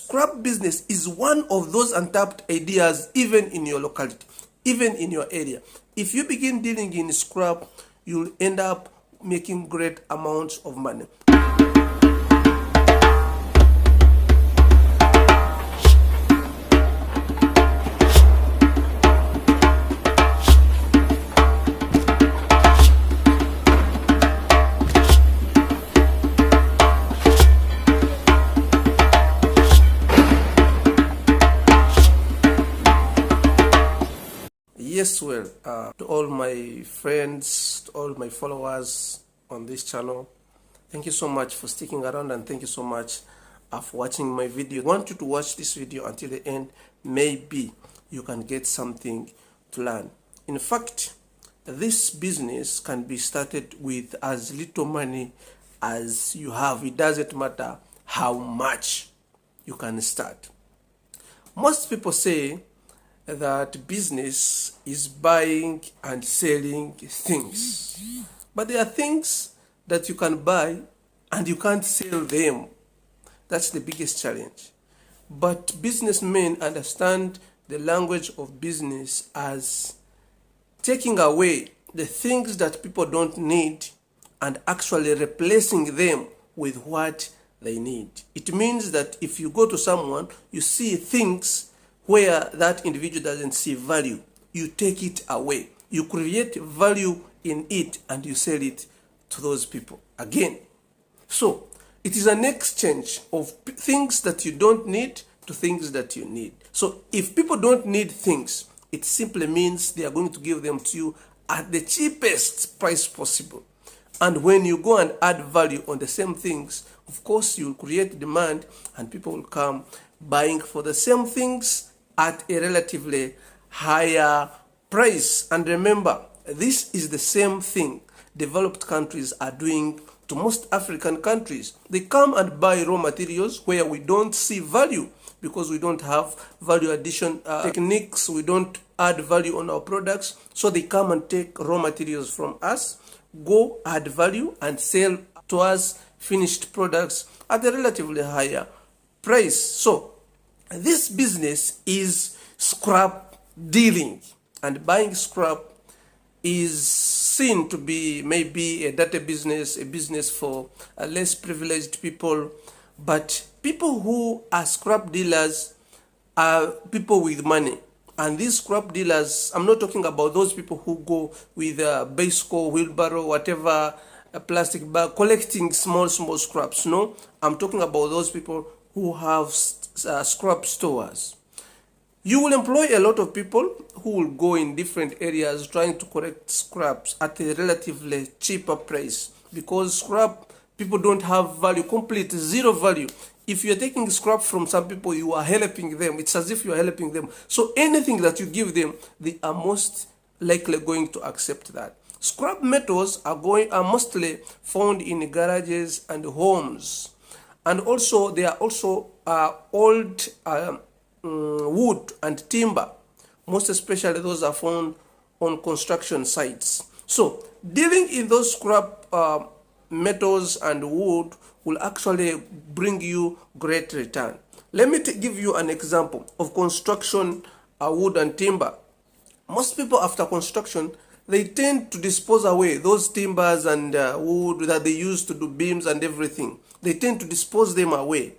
scrap business is one of those untapped ideas even in your locality, even in your area. If you begin dealing in scrap, you'll end up making great amounts of money. Yes, well, to all my friends, to all my followers on this channel, thank you so much for sticking around, and thank you so much for watching my video. I want you to watch this video until the end. Maybe you can get something to learn. In fact, this business can be started with as little money as you have. It doesn't matter how much you can start. Most people say that business is buying and selling things, but there are things that you can buy and you can't sell them. That's the biggest challenge. But businessmen understand the language of business as taking away the things that people don't need and actually replacing them with what they need. It means that if you go to someone, you see things where that individual doesn't see value, you take it away. You create value in it and you sell it to those people again. So it is an exchange of things that you don't need to things that you need. So if people don't need things, it simply means they are going to give them to you at the cheapest price possible. And when you go and add value on the same things, of course you will create demand and people will come buying for the same things at a relatively higher price. And remember, this is the same thing developed countries are doing to most African countries. They come and buy raw materials where we don't see value because we don't have value addition techniques. We don't add value on our products. So they come and take raw materials from us, go add value and sell to us finished products at a relatively higher price. So this business is scrap dealing, and buying scrap is seen to be maybe a dirty business, a business for less privileged people. But people who are scrap dealers are people with money. And these scrap dealers, I'm not talking about those people who go with a bicycle, wheelbarrow, whatever, a plastic bag, collecting small scraps. No, I'm talking about those people who have scrap stores. You will employ a lot of people who will go in different areas trying to collect scraps at a relatively cheaper price, because scrap people don't have value, complete zero value. If you're taking scrap from some people, you are helping them. It's as if you are helping them. So anything that you give them, they are most likely going to accept that. Scrap metals are mostly found in garages and homes. And also, there are also old wood and timber. Most especially those are found on construction sites. So dealing in those scrap metals and wood will actually bring you great return. Let me give you an example of construction wood and timber. Most people after construction, they tend to dispose away those timbers and wood that they use to do beams and everything. They tend to dispose them away.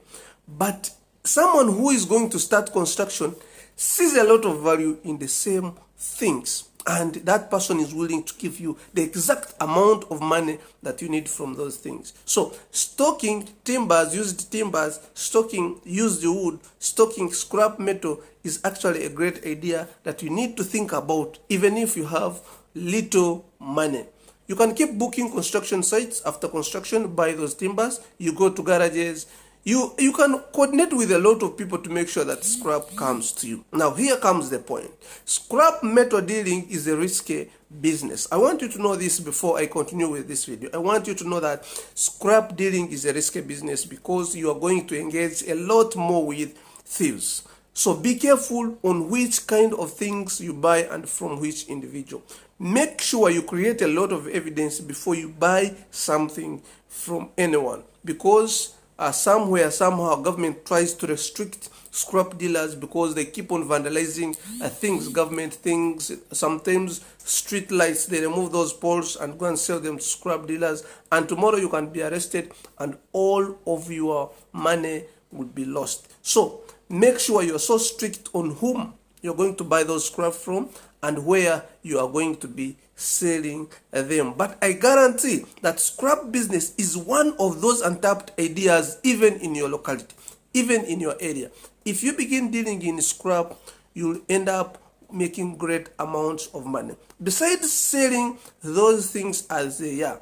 But someone who is going to start construction sees a lot of value in the same things, and that person is willing to give you the exact amount of money that you need from those things. So stocking timbers, used timbers, stocking used wood, stocking scrap metal is actually a great idea that you need to think about even if you have little money. You can keep booking construction sites. After construction, buy those timbers. You go to garages. You can coordinate with a lot of people to make sure that scrap comes to you. Now, here comes the point. Scrap metal dealing is a risky business. I want you to know this before I continue with this video. I want you to know that scrap dealing is a risky business because you are going to engage a lot more with thieves. So be careful on which kind of things you buy and from which individual. Make sure you create a lot of evidence before you buy something from anyone, because somewhere, somehow, government tries to restrict scrap dealers because they keep on vandalizing things, government things. Sometimes street lights, they remove those poles and go and sell them to scrap dealers, and tomorrow you can be arrested and all of your money will be lost. So make sure you're so strict on whom you're going to buy those scrap from and where you are going to be selling them. But I guarantee that scrap business is one of those untapped ideas even in your locality, even in your area. If you begin dealing in scrap, you'll end up making great amounts of money. Besides selling those things as they are,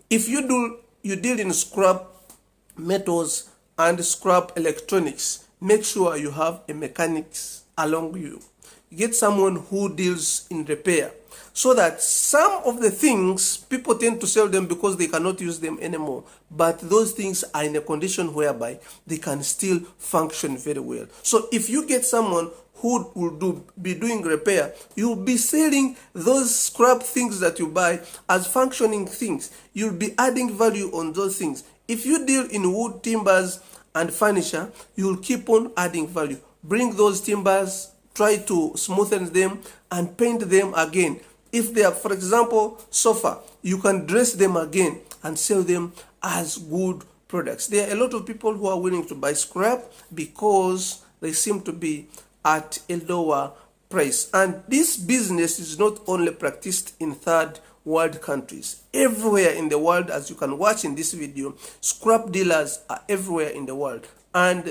if you deal in scrap metals and scrap electronics, make sure you have a mechanics along you. Get someone who deals in repair, so that some of the things people tend to sell them because they cannot use them anymore, but those things are in a condition whereby they can still function very well. So if you get someone who will be doing repair, you'll be selling those scrap things that you buy as functioning things. You'll be adding value on those things. If you deal in wood, timbers and furniture, you'll keep on adding value. Bring those timbers, try to smoothen them and paint them again. If they are, for example, sofa, you can dress them again and sell them as good products. There are a lot of people who are willing to buy scrap because they seem to be at a lower price. And this business is not only practiced in third world countries. Everywhere in the world, as you can watch in this video, scrap dealers are everywhere in the world. And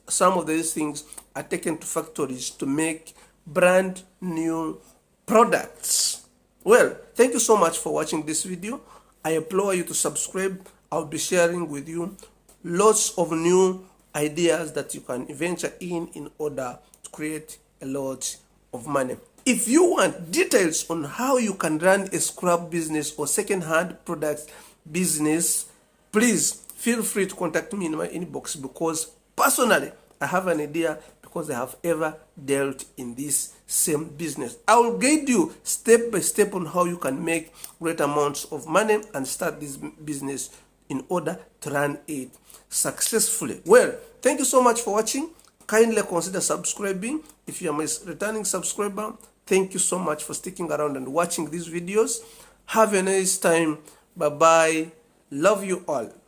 some of these things are taken to factories to make brand new products. Well, thank you so much for watching this video. I implore you to subscribe. I'll be sharing with you lots of new ideas that you can venture in order to create a lot of money. If you want details on how you can run a scrap business or second-hand products business, please feel free to contact me in my inbox, because personally I have an idea, because I have ever dealt in this same business. I will guide you step by step on how you can make great amounts of money and start this business in order to run it successfully. Well, thank you so much for watching. Kindly consider subscribing if you are my returning subscriber. Thank you so much for sticking around and watching these videos. Have a nice time. Bye bye. Love you all.